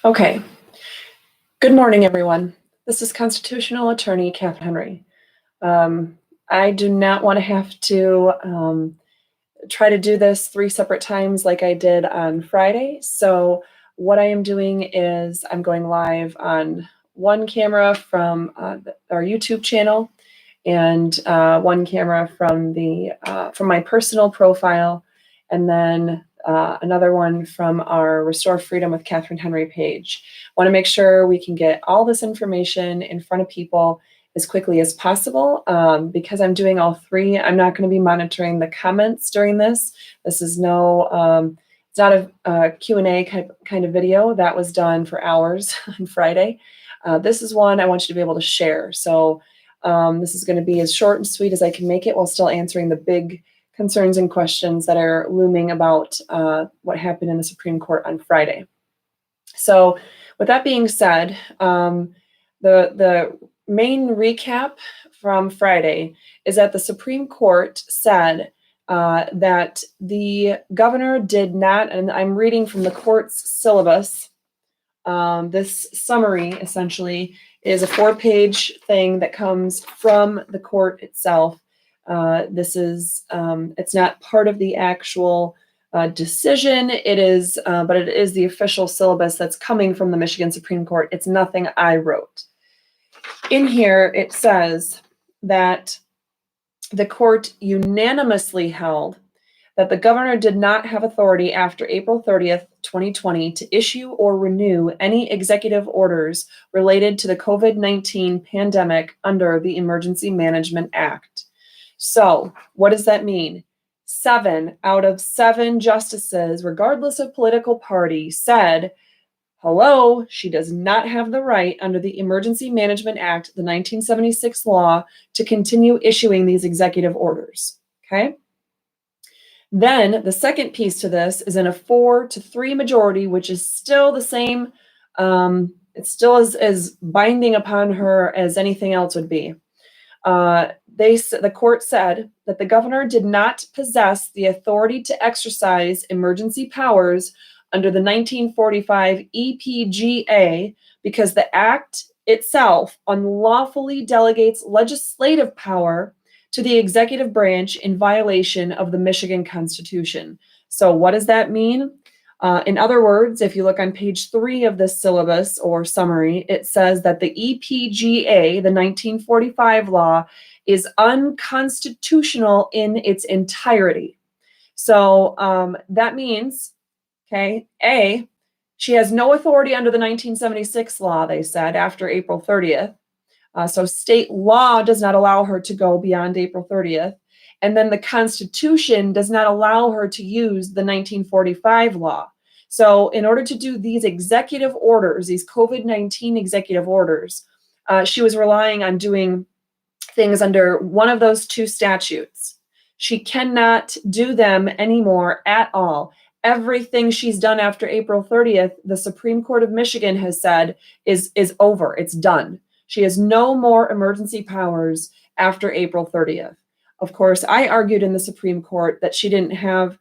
Okay. Good morning, everyone. This is constitutional attorney Catherine Henry. I do not want to have to try to do this 3 separate times like I did on Friday. So what I am doing is I'm going live on one camera from our YouTube channel and one camera from from my personal profile, and then another one from our Restore Freedom with Catherine Henry page. Want to make sure we can get all this information in front of people as quickly as possible. Because I'm doing all three, I'm not going to be monitoring the comments during this. This is it's not a Q&A kind of video. That was done for hours on Friday. This is one I want you to be able to share. So this is going to be as short and sweet as I can make it while still answering the big concerns and questions that are looming about what happened in the Supreme Court on Friday. So with that being said, the main recap from Friday is that the Supreme Court said that the governor did not, and I'm reading from the court's syllabus. This summary essentially is a 4-page thing that comes from the court itself. It's not part of the actual decision. It is, but it is the official syllabus that's coming from the Michigan Supreme Court. It's nothing I wrote. In here, it says that the court unanimously held that the governor did not have authority after April 30th, 2020 to issue or renew any executive orders related to the COVID-19 pandemic under the Emergency Management Act. So what does that mean? 7 out of 7 justices, regardless of political party, said, hello, she does not have the right under the Emergency Management Act, the 1976 law, to continue issuing these executive orders, okay? Then the second piece to this is in a 4-3 majority, which is still the same. It's still as binding upon her as anything else would be. The court said that the governor did not possess the authority to exercise emergency powers under the 1945 EPGA because the act itself unlawfully delegates legislative power to the executive branch in violation of the Michigan Constitution. So what does that mean? In other words, if you look on page 3 of this syllabus or summary, it says that the EPGA, the 1945 law, is unconstitutional in its entirety. So that means, okay, A, she has no authority under the 1976 law, they said, after April 30th. So state law does not allow her to go beyond April 30th. And then the Constitution does not allow her to use the 1945 law. So in order to do these executive orders, these COVID-19 executive orders, she was relying on doing things under one of those 2 statutes. She cannot do them anymore at all. Everything she's done after April 30th, the Supreme Court of Michigan has said is over. It's done. She has no more emergency powers after April 30th. Of course, I argued in the Supreme Court that she didn't have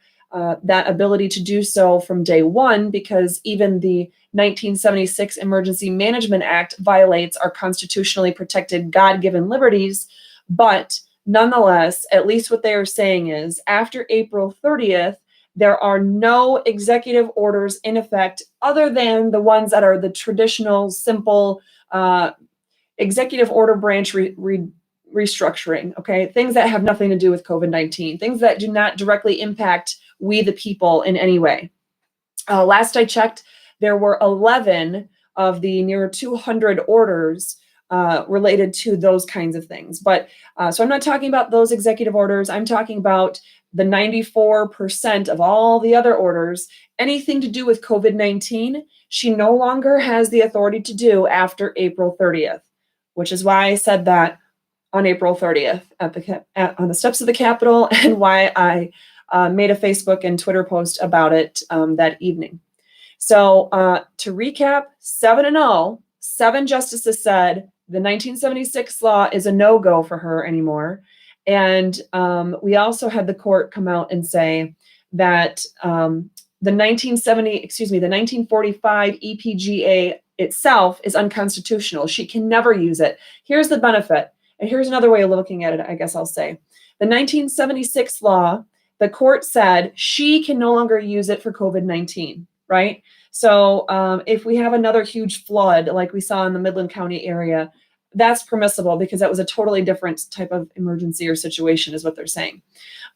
that ability to do so from day one because even the 1976 Emergency Management Act violates our constitutionally protected God-given liberties. But nonetheless, at least what they are saying is after April 30th, there are no executive orders in effect other than the ones that are the traditional, simple executive order branch restructuring, okay? Things that have nothing to do with COVID-19, things that do not directly impact we the people in any way. Last I checked, there were 11 of the near 200 orders related to those kinds of things. But so I'm not talking about those executive orders. I'm talking about the 94% of all the other orders, anything to do with COVID-19, she no longer has the authority to do after April 30th, which is why I said that on April 30th on the steps of the Capitol, and why I made a Facebook and Twitter post about it that evening. So to recap, 7-0, 7 justices said the 1976 law is a no-go for her anymore. And we also had the court come out and say that the 1945 EPGA itself is unconstitutional. She can never use it. Here's the benefit. And here's another way of looking at it, I guess I'll say. The 1976 law, the court said she can no longer use it for COVID-19, right? So if we have another huge flood like we saw in the Midland County area, that's permissible because that was a totally different type of emergency or situation is what they're saying.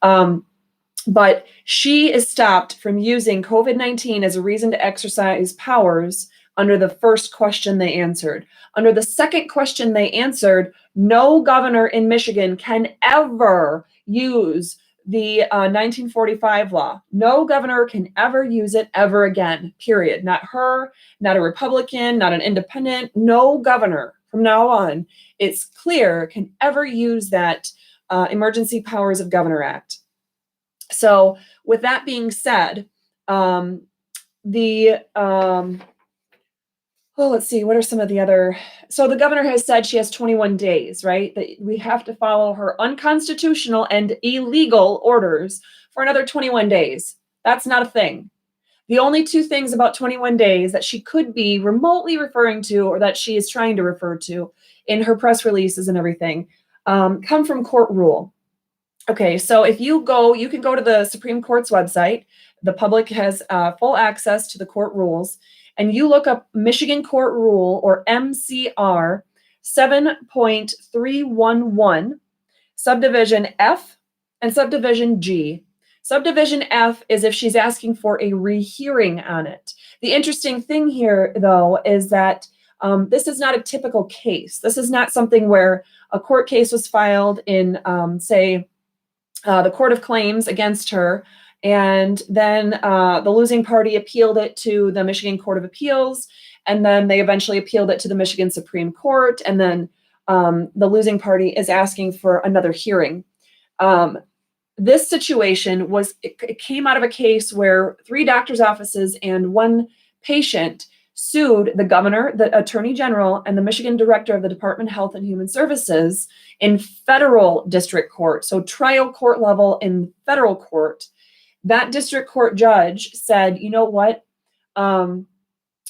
But she is stopped from using COVID-19 as a reason to exercise powers under the first question they answered. Under the second question they answered, no governor in Michigan can ever use the 1945 law. No governor can ever use it ever again, period. Not her, not a Republican, not an independent. No governor from now on, it's clear, can ever use that Emergency Powers of Governor Act. So with that being said, let's see, what are some of the other, so the governor has said she has 21 days, right? That we have to follow her unconstitutional and illegal orders for another 21 days. That's not a thing. The only two things about 21 days that she could be remotely referring to or that she is trying to refer to in her press releases and everything come from court rule. Okay, so if you can go to the Supreme Court's website. The public has full access to the court rules, and you look up Michigan Court Rule, or MCR 7.311, Subdivision F and Subdivision G. Subdivision F is if she's asking for a rehearing on it. The interesting thing here, though, is that this is not a typical case. This is not something where a court case was filed in, say, the Court of Claims against her, and then the losing party appealed it to the Michigan Court of Appeals, and then they eventually appealed it to the Michigan Supreme Court, and then the losing party is asking for another hearing. This situation it came out of a case where 3 doctors' offices and 1 patient sued the governor, the attorney general, and the Michigan director of the Department of Health and Human Services in federal district court, so trial court level in federal court. That district court judge said, you know what,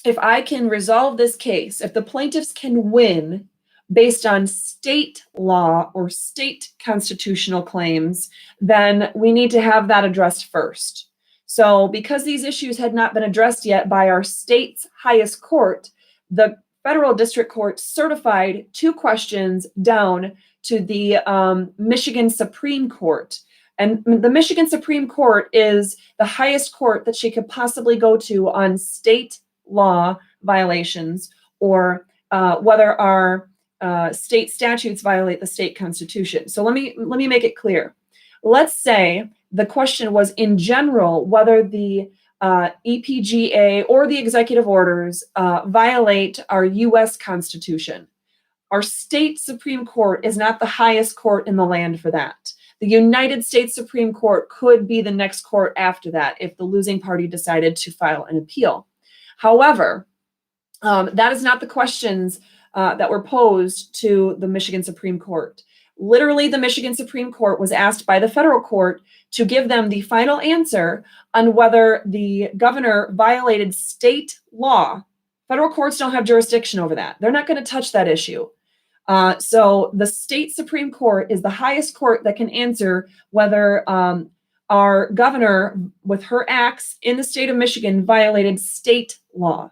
if I can resolve this case, if the plaintiffs can win based on state law or state constitutional claims, then we need to have that addressed first. So because these issues had not been addressed yet by our state's highest court, the federal district court certified 2 questions down to the Michigan Supreme Court. And the Michigan Supreme Court is the highest court that she could possibly go to on state law violations or whether our state statutes violate the state constitution. So let me make it clear. Let's say the question was in general whether the EPGA or the executive orders violate our U.S. Constitution. Our state Supreme Court is not the highest court in the land for that. The United States Supreme Court could be the next court after that if the losing party decided to file an appeal. However, that is not the questions that were posed to the Michigan Supreme Court. Literally, the Michigan Supreme Court was asked by the federal court to give them the final answer on whether the governor violated state law. Federal courts don't have jurisdiction over that. They're not going to touch that issue. So the state Supreme Court is the highest court that can answer whether our governor, with her acts in the state of Michigan, violated state law.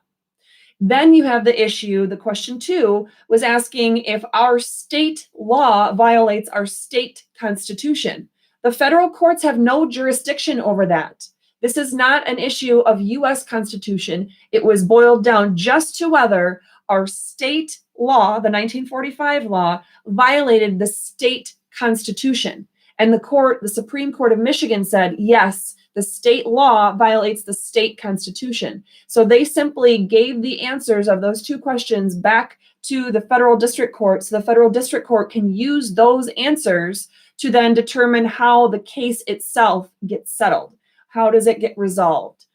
Then you have the issue, the question 2 was asking if our state law violates our state constitution. The federal courts have no jurisdiction over that. This is not an issue of U.S. Constitution. It was boiled down just to whether our state law, the 1945 law, violated the state constitution. And the Supreme Court of Michigan said, yes, the state law violates the state constitution. So they simply gave the answers of those 2 questions back to the federal district court, so the federal district court can use those answers to then determine how the case itself gets settled. How does it get resolved?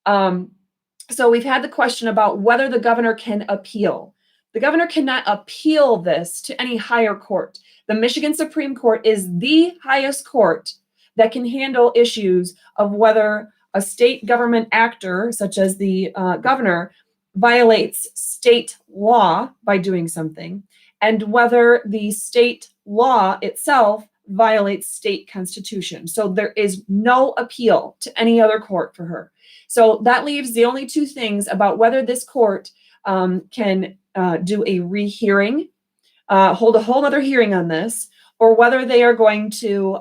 So we've had the question about whether the governor can appeal. The governor cannot appeal this to any higher court. The Michigan Supreme Court is the highest court that can handle issues of whether a state government actor, such as the governor, violates state law by doing something, and whether the state law itself violates state constitution. So there is no appeal to any other court for her. So that leaves the only two things about whether this court can do a rehearing, hold a whole other hearing on this, or whether they are going to,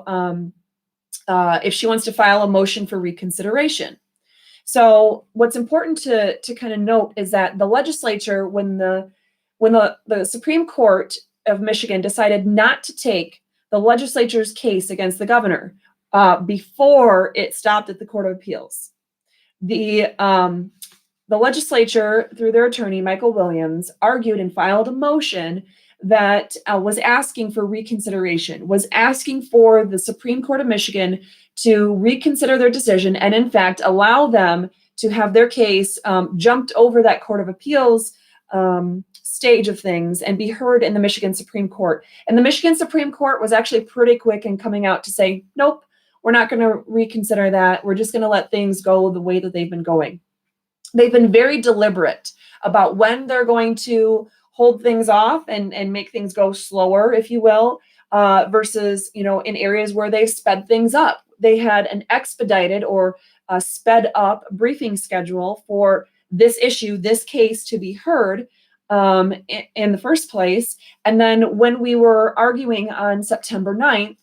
if she wants to file a motion for reconsideration. So what's important to kind of note is that the legislature, when the Supreme Court of Michigan decided not to take the legislature's case against the governor before it stopped at the Court of Appeals, the legislature, through their attorney, Michael Williams, argued and filed a motion that was asking for reconsideration, was asking for the Supreme Court of Michigan to reconsider their decision and, in fact, allow them to have their case jumped over that Court of Appeals stage of things and be heard in the Michigan Supreme Court. And the Michigan Supreme Court was actually pretty quick in coming out to say, nope, we're not going to reconsider that. We're just going to let things go the way that they've been going. They've been very deliberate about when they're going to hold things off and make things go slower, if you will, versus, in areas where they've sped things up. They had an expedited or sped up briefing schedule for this issue, this case to be heard in the first place. And then when we were arguing on September 9th,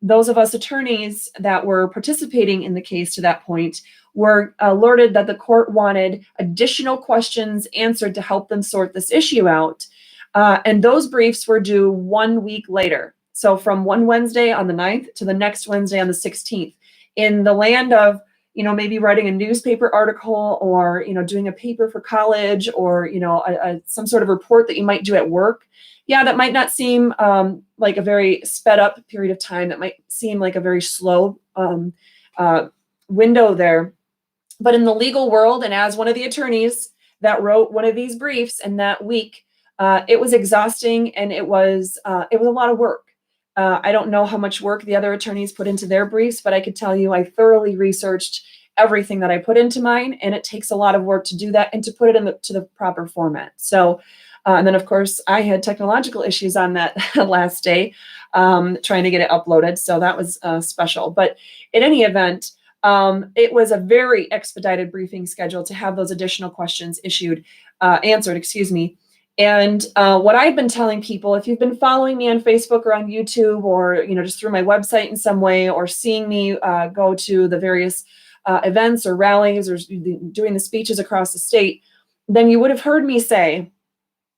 those of us attorneys that were participating in the case to that point were alerted that the court wanted additional questions answered to help them sort this issue out. And those briefs were due 1 week later. So from one Wednesday on the 9th to the next Wednesday on the 16th. In the land of, maybe writing a newspaper article or, doing a paper for college or, some sort of report that you might do at work. Yeah, that might not seem like a very sped up period of time. That might seem like a very slow window there. But in the legal world, and as one of the attorneys that wrote one of these briefs in that week, it was exhausting and it was a lot of work. I don't know how much work the other attorneys put into their briefs, but I could tell you I thoroughly researched everything that I put into mine, and it takes a lot of work to do that and to put it to the proper format. So, and then of course I had technological issues on that last day, trying to get it uploaded. So that was special. But in any event, it was a very expedited briefing schedule to have those additional questions answered. And what I've been telling people, if you've been following me on Facebook or on YouTube or, just through my website in some way or seeing me go to the various events or rallies or doing the speeches across the state, then you would have heard me say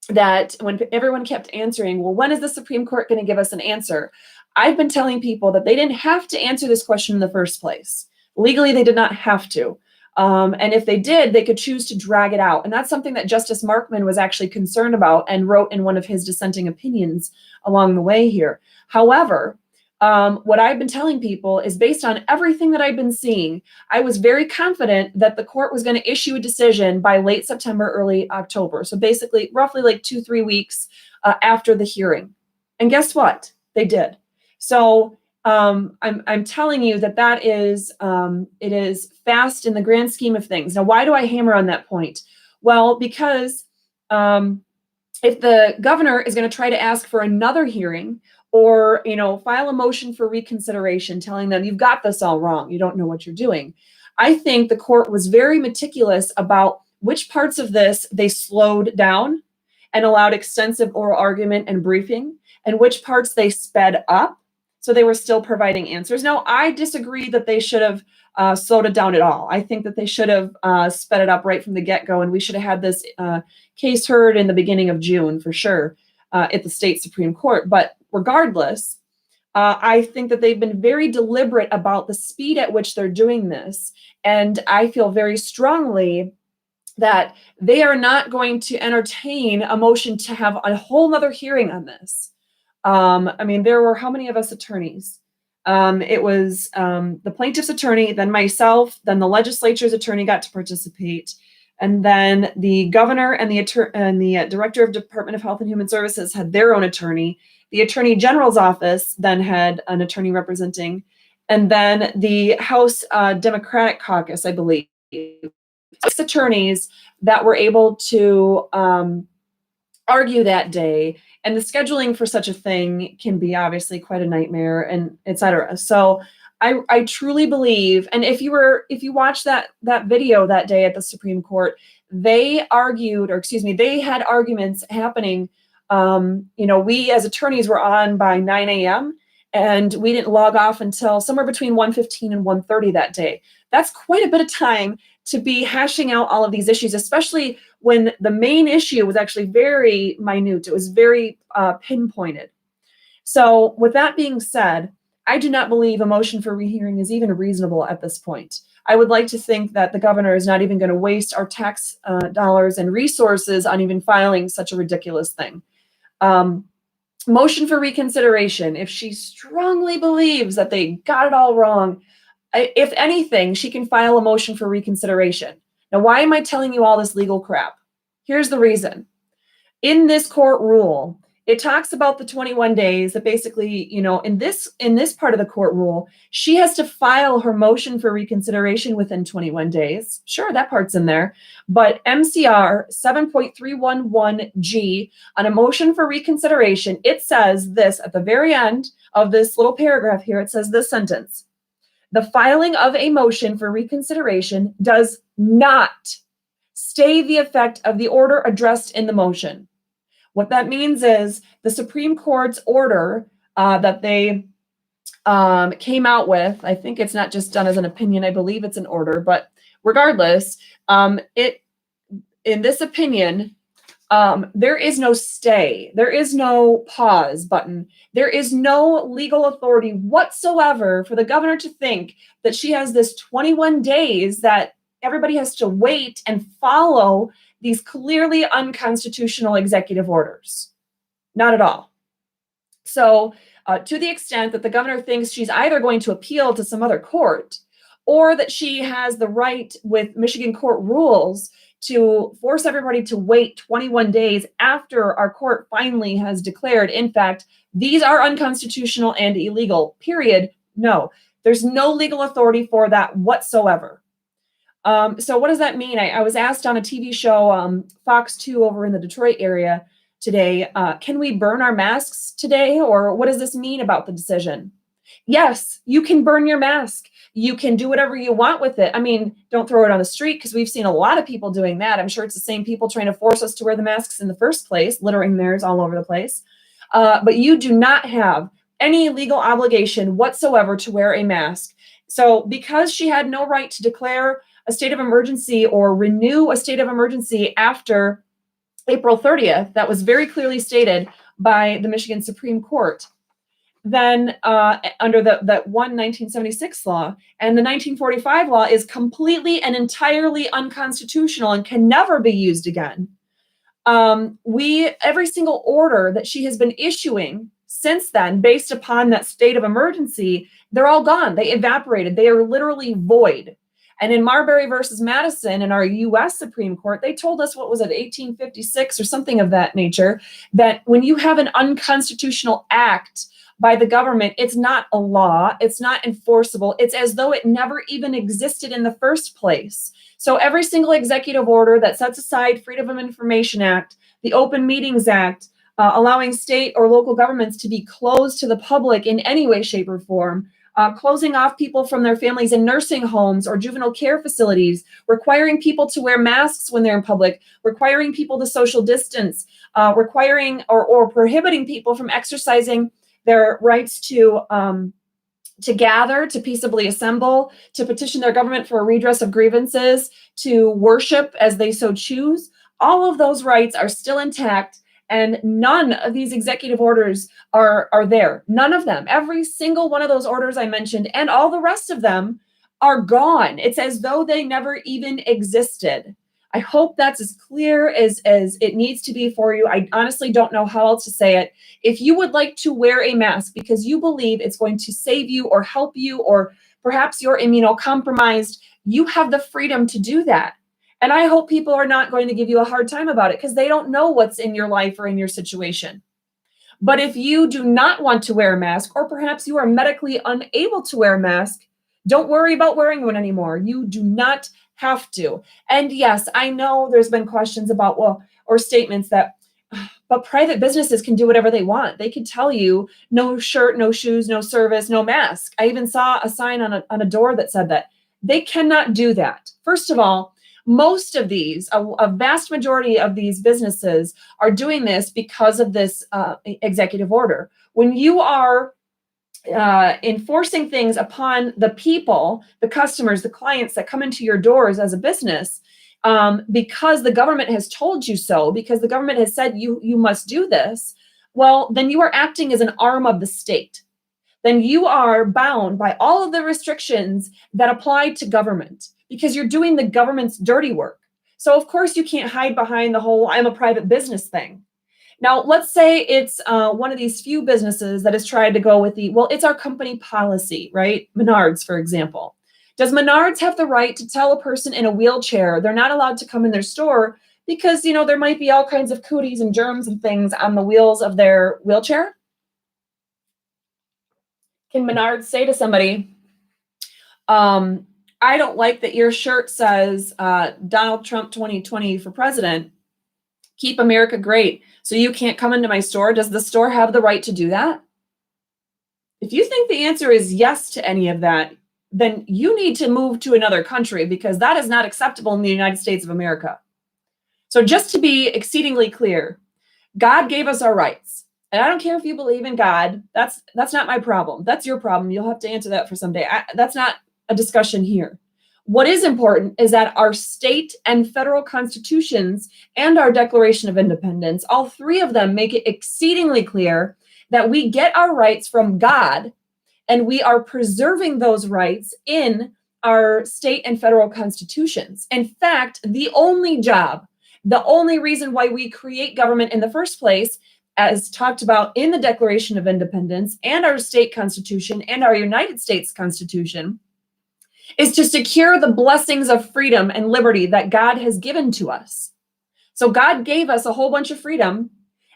that when everyone kept answering, well, when is the Supreme Court going to give us an answer? I've been telling people that they didn't have to answer this question in the first place. Legally, they did not have to. And if they did, they could choose to drag it out. And that's something that Justice Markman was actually concerned about and wrote in one of his dissenting opinions along the way here. However, what I've been telling people is based on everything that I've been seeing, I was very confident that the court was going to issue a decision by late September, early October. So basically, roughly like 2-3 weeks after the hearing. And guess what? They did. So I'm telling you that is it is fast in the grand scheme of things. Now, why do I hammer on that point? Well, because if the governor is going to try to ask for another hearing or, file a motion for reconsideration, telling them you've got this all wrong, you don't know what you're doing, I think the court was very meticulous about which parts of this they slowed down and allowed extensive oral argument and briefing, and which parts they sped up. So they were still providing answers. Now, I disagree that they should have slowed it down at all. I think that they should have sped it up right from the get-go, and we should have had this case heard in the beginning of June for sure at the state Supreme Court. But regardless, I think that they've been very deliberate about the speed at which they're doing this. And I feel very strongly that they are not going to entertain a motion to have a whole nother hearing on this. There were how many of us attorneys? It was the plaintiff's attorney, then myself, then the legislature's attorney got to participate, and then the governor and the director of Department of Health and Human Services had their own attorney. The Attorney General's office then had an attorney representing, And then the House Democratic Caucus, I believe, 6 attorneys that were able to argue that day. And the scheduling for such a thing can be obviously quite a nightmare, and et cetera. So I truly believe, and if you watch that video that day at the Supreme Court, they argued, or excuse me, they had arguments happening. We as attorneys were on by 9 a.m. and we didn't log off until somewhere between 1:15 and 1:30 that day. That's quite a bit of time to be hashing out all of these issues, especially when the main issue was actually very minute. It was very pinpointed. So with that being said, I do not believe a motion for rehearing is even reasonable at this point. I would like to think that the governor is not even going to waste our tax dollars and resources on even filing such a ridiculous thing. Motion for reconsideration, if she strongly believes that they got it all wrong, if anything, she can file a motion for reconsideration. Now, why am I telling you all this legal crap? Here's the reason. In this court rule, it talks about the 21 days that basically, in this part of the court rule, she has to file her motion for reconsideration within 21 days. Sure, that part's in there. But MCR 7.311G, on a motion for reconsideration, it says this at the very end of this little paragraph here. It says this sentence: the filing of a motion for reconsideration does not stay the effect of the order addressed in the motion. What that means is the Supreme Court's order that they came out with, I think it's not just done as an opinion, I believe it's an order, but regardless, in this opinion, there is no stay, there is no pause button, there is no legal authority whatsoever for the governor to think that she has this 21 days that everybody has to wait and follow these clearly unconstitutional executive orders. Not at all. So to the extent that the governor thinks she's either going to appeal to some other court, or that she has the right with Michigan court rules to force everybody to wait 21 days after our court finally has declared, in fact, these are unconstitutional and illegal, period. No, there's no legal authority for that whatsoever. So what does that mean? I was asked on a TV show, Fox 2 over in the Detroit area today, can we burn our masks today? Or what does this mean about the decision? Yes, you can burn your mask. You can do whatever you want with it. I mean, don't throw it on the street, because we've seen a lot of people doing that. I'm sure it's the same people trying to force us to wear the masks in the first place, littering theirs all over the place. But you do not have any legal obligation whatsoever to wear a mask. So because she had no right to declare a state of emergency or renew a state of emergency after April 30th, that was very clearly stated by the Michigan Supreme Court, then under that 1976 law, and the 1945 law is completely and entirely unconstitutional and can never be used again. Every single order that she has been issuing since then, based upon that state of emergency, they're all gone. They evaporated. They are literally void. And in Marbury versus Madison in our U.S. Supreme Court, they told us, what was it, 1856 or something of that nature, that when you have an unconstitutional act by the government, it's not a law, it's not enforceable, it's as though it never even existed in the first place. So every single executive order that sets aside Freedom of Information Act, the Open Meetings Act, allowing state or local governments to be closed to the public in any way, shape, or form, closing off people from their families in nursing homes or juvenile care facilities, requiring people to wear masks when they're in public, requiring people to social distance, requiring or prohibiting people from exercising their rights to gather, to peaceably assemble, to petition their government for a redress of grievances, to worship as they so choose. All of those rights are still intact, and none of these executive orders are there. None of them. Every single one of those orders I mentioned and all the rest of them are gone. It's as though they never even existed. I hope that's as clear as it needs to be for you. I honestly don't know how else to say it. If you would like to wear a mask because you believe it's going to save you or help you, or perhaps you're immunocompromised, you have the freedom to do that. And I hope people are not going to give you a hard time about it, because they don't know what's in your life or in your situation. But if you do not want to wear a mask, or perhaps you are medically unable to wear a mask, don't worry about wearing one anymore. You do not have to. And yes, I know there's been questions about, well, or statements that, but private businesses can do whatever they want. They can tell you no shirt, no shoes, no service, no mask. I even saw a sign on a door that said that. They cannot do that. First of all, most of these, a vast majority of these businesses are doing this because of this executive order. When you are enforcing things upon the people, the customers, the clients that come into your doors as a business, because the government has told you so, because the government has said you must do this, well, then you are acting as an arm of the state. Then you are bound by all of the restrictions that apply to government because you're doing the government's dirty work. So of course you can't hide behind the whole I'm a private business thing. Now, let's say it's one of these few businesses that has tried to go with well, it's our company policy, right? Menards, for example. Does Menards have the right to tell a person in a wheelchair they're not allowed to come in their store because, there might be all kinds of cooties and germs and things on the wheels of their wheelchair? Can Menards say to somebody, I don't like that your shirt says Donald Trump 2020 for president, keep America great, so you can't come into my store? Does the store have the right to do that? If you think the answer is yes to any of that, then you need to move to another country because that is not acceptable in the United States of America. So just to be exceedingly clear, God gave us our rights. And I don't care if you believe in God. That's not my problem. That's your problem. You'll have to answer that for someday. That's not a discussion here. What is important is that our state and federal constitutions and our Declaration of Independence, all three of them make it exceedingly clear that we get our rights from God, and we are preserving those rights in our state and federal constitutions. In fact, the only reason why we create government in the first place, as talked about in the Declaration of Independence and our state constitution and our United States Constitution, is to secure the blessings of freedom and liberty that God has given to us. So God gave us a whole bunch of freedom,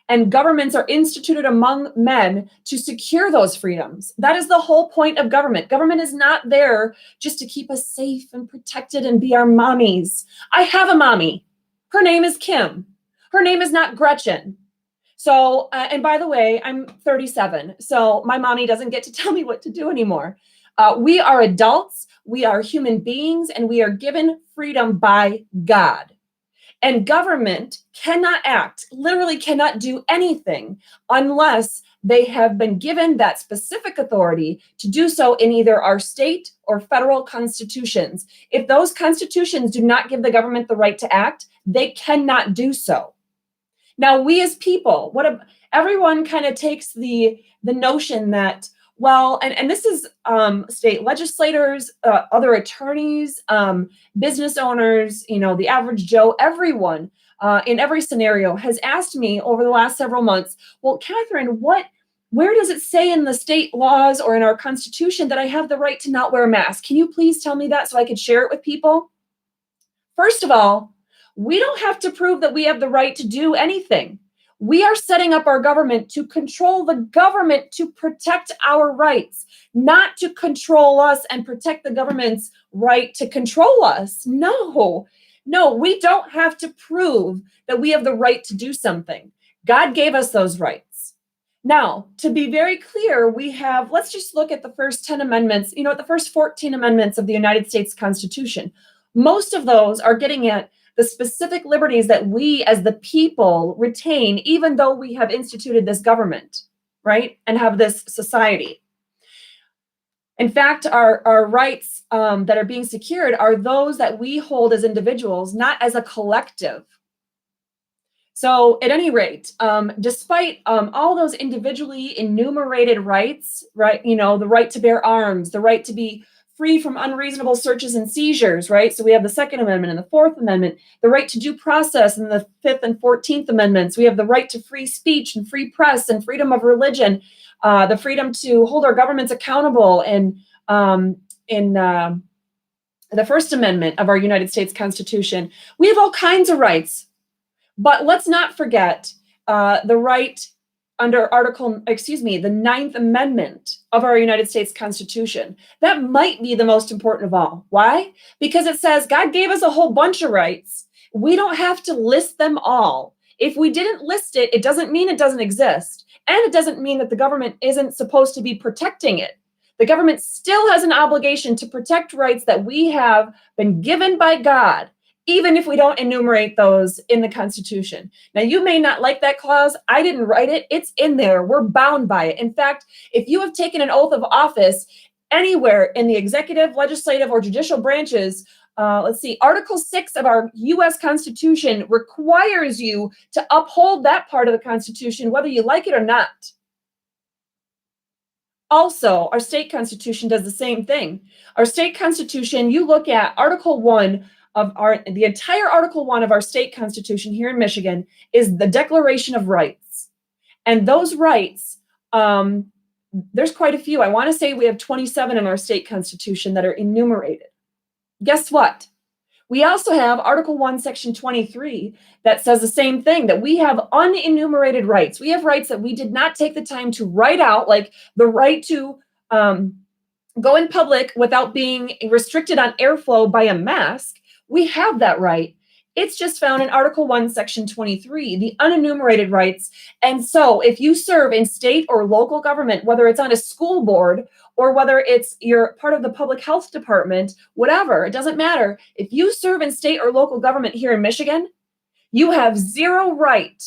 and governments are instituted among men to secure those freedoms. That is the whole point of government. Government is not there just to keep us safe and protected and be our mommies. I have a mommy. Her name is Kim. Her name is not Gretchen. So, and by the way, I'm 37, so my mommy doesn't get to tell me what to do anymore. We are adults, we are human beings, and we are given freedom by God. And government cannot act, literally cannot do anything unless they have been given that specific authority to do so in either our state or federal constitutions. If those constitutions do not give the government the right to act, they cannot do so. Now, we as people, everyone kind of takes the notion that, well, and this is state legislators, other attorneys, business owners, the average Joe, everyone in every scenario has asked me over the last several months, well, Catherine, where does it say in the state laws or in our constitution that I have the right to not wear a mask? Can you please tell me that so I could share it with people? First of all, we don't have to prove that we have the right to do anything. We are setting up our government to control the government to protect our rights, not to control us and protect the government's right to control us. No, we don't have to prove that we have the right to do something. God gave us those rights. Now, to be very clear, let's just look at the first 10 amendments, the first 14 amendments of the United States Constitution. Most of those are getting at the specific liberties that we as the people retain, even though we have instituted this government, right? And have this society. In fact, our rights that are being secured are those that we hold as individuals, not as a collective. So at any rate, despite all those individually enumerated rights, right? The right to bear arms, the right to be free from unreasonable searches and seizures, right? So we have the Second Amendment and the Fourth Amendment, the right to due process and the Fifth and 14th Amendments. We have the right to free speech and free press and freedom of religion, the freedom to hold our governments accountable. And in the First Amendment of our United States Constitution, we have all kinds of rights. But let's not forget the right under the Ninth Amendment of our United States Constitution. That might be the most important of all. Why? Because it says God gave us a whole bunch of rights. We don't have to list them all. If we didn't list it, it doesn't mean it doesn't exist. And it doesn't mean that the government isn't supposed to be protecting it. The government still has an obligation to protect rights that we have been given by God, even if we don't enumerate those in the Constitution. Now, you may not like that clause. I didn't write it. It's in there. We're bound by it. In fact, if you have taken an oath of office anywhere in the executive, legislative, or judicial branches, Article 6 of our U.S. Constitution requires you to uphold that part of the Constitution, whether you like it or not. Also, our state constitution does the same thing. Our state constitution, you look at Article 1 of the entire Article 1 of our state constitution here in Michigan is the Declaration of Rights. And those rights, there's quite a few. I want to say we have 27 in our state constitution that are enumerated. Guess what? We also have Article 1, Section 23 that says the same thing, that we have unenumerated rights. We have rights that we did not take the time to write out, like the right to go in public without being restricted on airflow by a mask. We have that right. It's just found in Article 1, Section 23, the unenumerated rights. And so if you serve in state or local government, whether it's on a school board or whether you're part of the public health department, whatever, it doesn't matter. If you serve in state or local government here in Michigan, you have zero right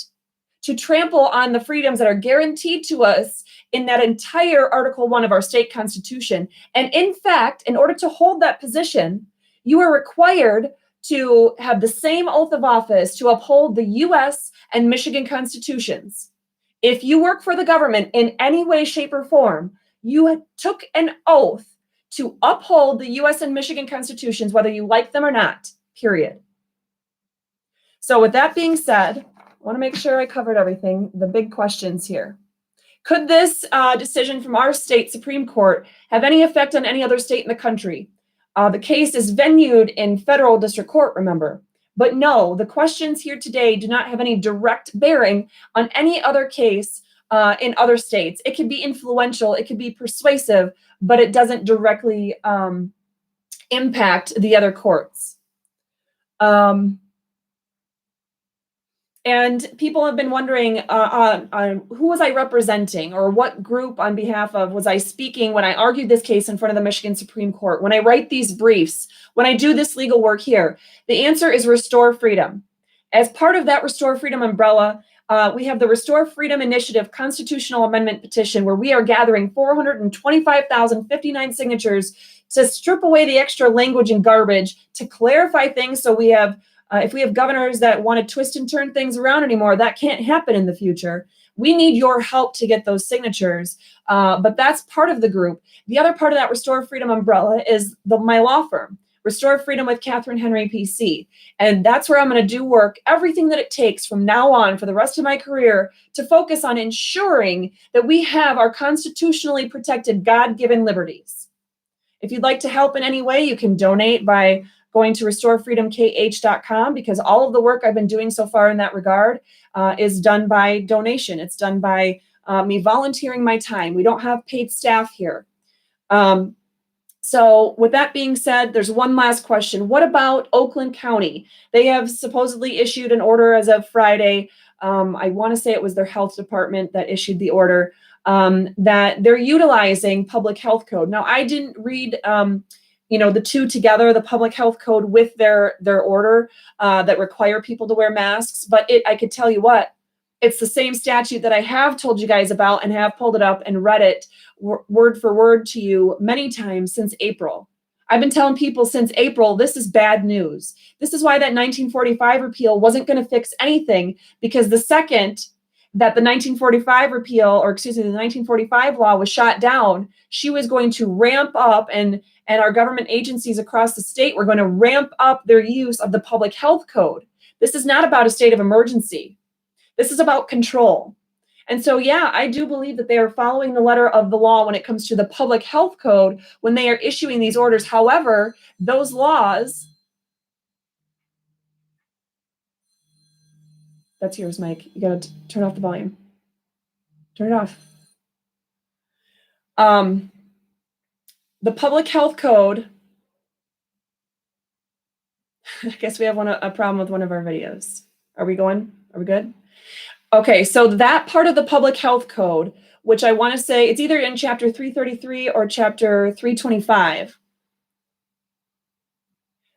to trample on the freedoms that are guaranteed to us in that entire Article 1 of our state constitution. And in fact, in order to hold that position, you are required to have the same oath of office to uphold the U.S. and Michigan constitutions. If you work for the government in any way, shape, or form, you took an oath to uphold the U.S. and Michigan constitutions, whether you like them or not, period. So with that being said, I want to make sure I covered everything, the big questions here. Could this decision from our state Supreme Court have any effect on any other state in the country? The case is venued in federal district court, remember. But no, the questions here today do not have any direct bearing on any other case in other states. It can be influential, it can be persuasive, but it doesn't directly impact the other courts. And people have been wondering on who was I representing, or what group on behalf of was I speaking when I argued this case in front of the Michigan Supreme Court, when I write these briefs, when I do this legal work here. The answer is Restore Freedom. As part of that Restore Freedom umbrella, we have the Restore Freedom Initiative Constitutional Amendment Petition, where we are gathering 425,059 signatures to strip away the extra language and garbage, to clarify things so we have if we have governors that want to twist and turn things around anymore, that can't happen in the future. We need your help to get those signatures, but that's part of the group. The other part of that Restore Freedom umbrella is my law firm, Restore Freedom with Catherine Henry PC. And that's where I'm going to do work, everything that it takes from now on for the rest of my career to focus on ensuring that we have our constitutionally protected God-given liberties. If you'd like to help in any way, you can donate by going to restorefreedomkh.com, because all of the work I've been doing so far in that regard is done by donation. It's done by me volunteering my time. We don't have paid staff here. So with that being said, there's one last question. What about Oakland County? They have supposedly issued an order as of Friday. I want to say it was their health department that issued the order, that they're utilizing public health code. Now, I didn't read the two together, the public health code with their order that require people to wear masks. But I could tell you what, it's the same statute that I have told you guys about and have pulled it up and read it word for word to you many times since April. I've been telling people since April, this is bad news. This is why that 1945 repeal wasn't going to fix anything, because the second that the 1945 repeal, the 1945 law was shot down, she was going to ramp up, and our government agencies across the state were going to ramp up their use of the public health code. This is not about a state of emergency. This is about control. And so, yeah, I do believe that they are following the letter of the law when it comes to the public health code when they are issuing these orders. However, those laws, that's yours, Mike. You got to turn off the volume. Turn it off. The public health code. I guess we have a problem with one of our videos. Are we going? Are we good? Okay, so that part of the public health code, which I want to say it's either in chapter 333 or chapter 325.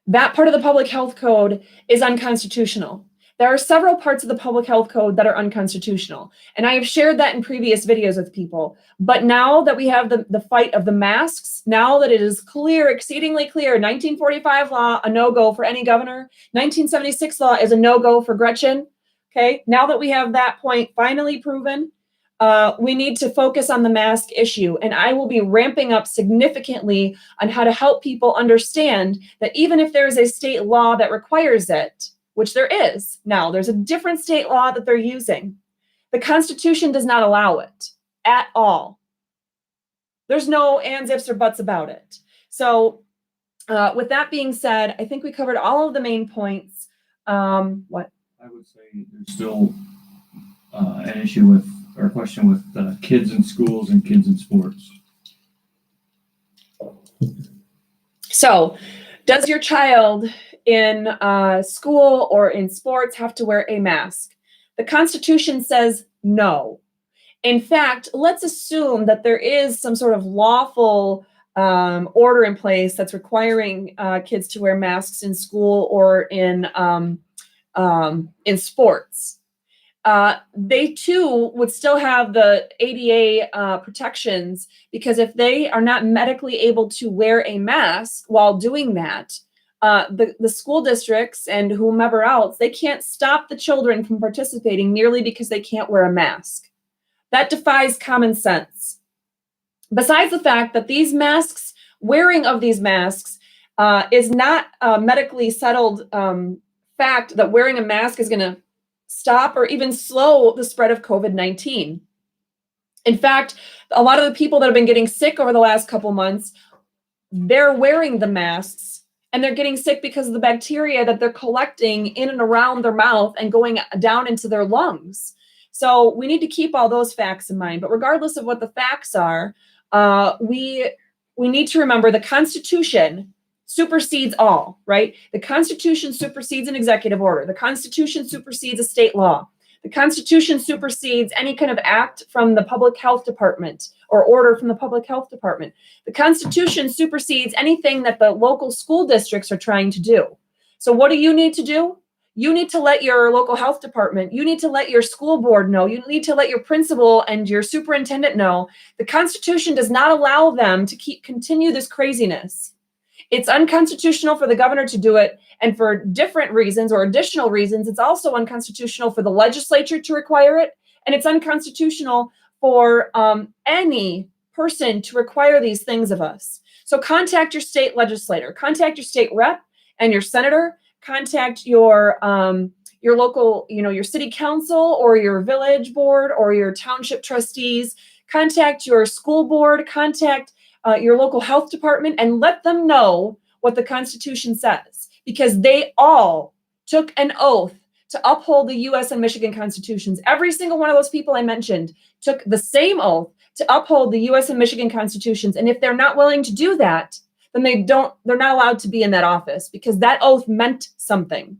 That part of the public health code is unconstitutional. There are several parts of the public health code that are unconstitutional. And I have shared that in previous videos with people. But now that we have the fight of the masks, now that it is clear, exceedingly clear, 1945 law, a no-go for any governor, 1976 law is a no-go for Gretchen. Okay, now that we have that point finally proven, we need to focus on the mask issue. And I will be ramping up significantly on how to help people understand that even if there is a state law that requires it, which there is now, there's a different state law that they're using. The Constitution does not allow it at all. There's no ands, ifs, or buts about it. So with that being said, I think we covered all of the main points. What? I would say there's still an issue with, or a question with kids in schools and kids in sports. So, does your child in school or in sports have to wear a mask? The Constitution says no. In fact, let's assume that there is some sort of lawful order in place that's requiring kids to wear masks in school or in sports. They too would still have the ADA protections, because if they are not medically able to wear a mask while doing that, the school districts and whomever else, they can't stop the children from participating merely because they can't wear a mask. That defies common sense. Besides the fact that these masks, wearing of these masks is not a medically settled fact that wearing a mask is going to stop or even slow the spread of COVID-19. In fact, a lot of the people that have been getting sick over the last couple months, they're wearing the masks and they're getting sick because of the bacteria that they're collecting in and around their mouth and going down into their lungs. So we need to keep all those facts in mind. But regardless of what the facts are, we need to remember the Constitution supersedes all, right? The Constitution supersedes an executive order. The Constitution supersedes a state law. The Constitution supersedes any kind of act from the public health department or order from the public health department. The Constitution supersedes anything that the local school districts are trying to do. So what do you need to do? You need to let your local health department, you need to let your school board know, you need to let your principal and your superintendent know. The Constitution does not allow them to continue this craziness. It's unconstitutional for the governor to do it, and for different reasons or additional reasons, it's also unconstitutional for the legislature to require it, and it's unconstitutional for any person to require these things of us. So contact your state legislator, contact your state rep and your senator, contact your local, your city council or your village board or your township trustees, contact your school board, contact your local health department, and let them know what the Constitution says, because they all took an oath to uphold the U.S. and Michigan constitutions. Every single one of those people I mentioned took the same oath to uphold the U.S. and Michigan constitutions. And if they're not willing to do that, then they're not allowed to be in that office, because that oath meant something.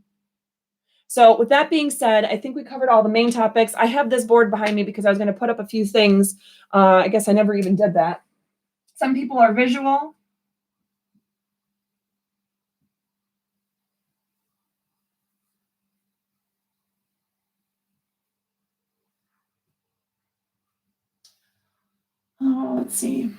So with that being said, I think we covered all the main topics. I have this board behind me because I was going to put up a few things. I guess I never even did that. Some people are visual. Oh, let's see.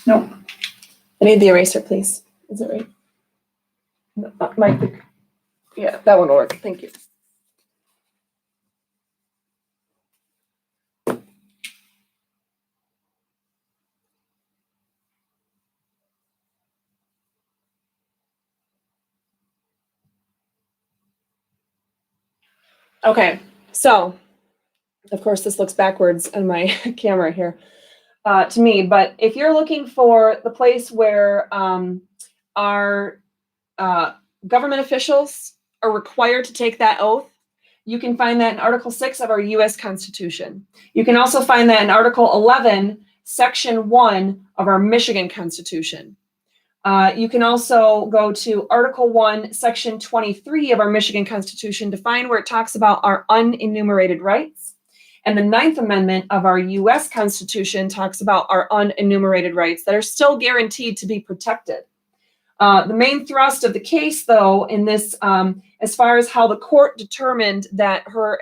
Nope. I need the eraser, please. Is it right? Mike, yeah, that one will work. Thank you. Okay, so of course this looks backwards on my camera here to me, but if you're looking for the place where our government officials are required to take that oath, you can find that in Article 6 of our U.S. Constitution. You can also find that in Article 11, Section 1 of our Michigan Constitution. You can also go to Article 1, Section 23 of our Michigan Constitution to find where it talks about our unenumerated rights. And the 9th Amendment of our U.S. Constitution talks about our unenumerated rights that are still guaranteed to be protected. The main thrust of the case, though, in this, as far as how the court determined that her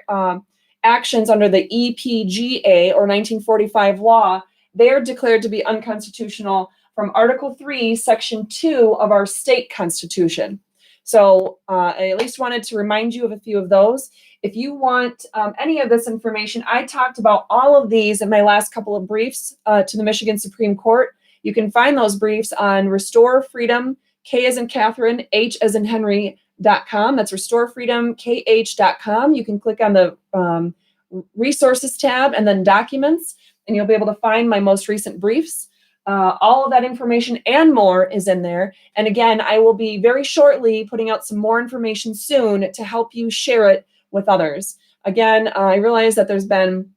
actions under the EPGA or 1945 law, they are declared to be unconstitutional from Article 3, Section 2 of our state constitution. So I at least wanted to remind you of a few of those. If you want any of this information, I talked about all of these in my last couple of briefs to the Michigan Supreme Court. You can find those briefs on Restore Freedom, K as in Catherine, H as in Henry.com. That's restorefreedomkh.com. You can click on the resources tab and then documents, and you'll be able to find my most recent briefs. All of that information and more is in there. And again, I will be very shortly putting out some more information soon to help you share it with others. Again, I realize that there's been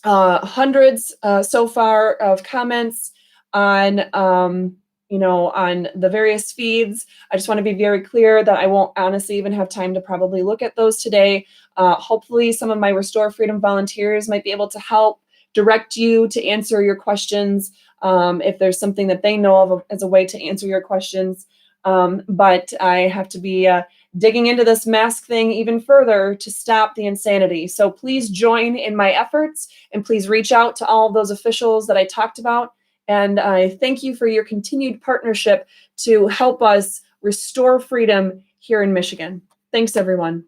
hundreds so far of comments on, on the various feeds. I just want to be very clear that I won't honestly even have time to probably look at those today. Hopefully some of my Restore Freedom volunteers might be able to help direct you to answer your questions if there's something that they know of as a way to answer your questions. But I have to be digging into this mask thing even further to stop the insanity. So please join in my efforts and please reach out to all of those officials that I talked about. And I thank you for your continued partnership to help us restore freedom here in Michigan. Thanks, everyone.